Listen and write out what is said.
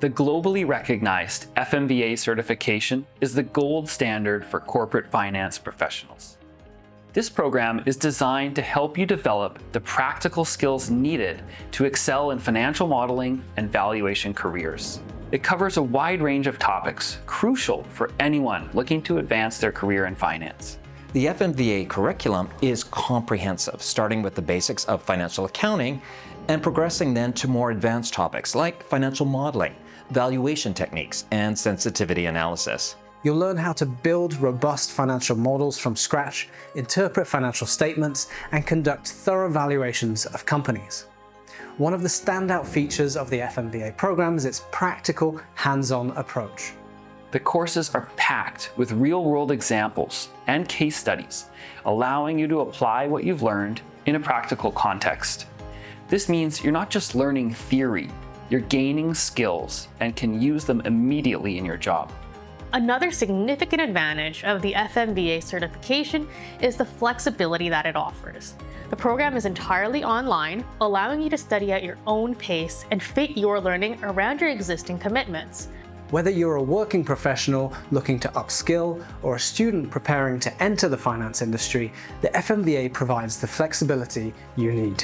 The globally recognized FMVA certification is the gold standard for corporate finance professionals. This program is designed to help you develop the practical skills needed to excel in financial modeling and valuation careers. It covers a wide range of topics crucial for anyone looking to advance their career in finance. The FMVA curriculum is comprehensive, starting with the basics of financial accounting and progressing then to more advanced topics like financial modeling, valuation techniques, and sensitivity analysis. You'll learn how to build robust financial models from scratch, interpret financial statements, and conduct thorough valuations of companies. One of the standout features of the FMVA program is its practical, hands-on approach. The courses are packed with real-world examples and case studies, allowing you to apply what you've learned in a practical context. This means you're not just learning theory, you're gaining skills and can use them immediately in your job. Another significant advantage of the FMVA certification is the flexibility that it offers. The program is entirely online, allowing you to study at your own pace and fit your learning around your existing commitments. Whether you're a working professional looking to upskill or a student preparing to enter the finance industry, the FMVA provides the flexibility you need.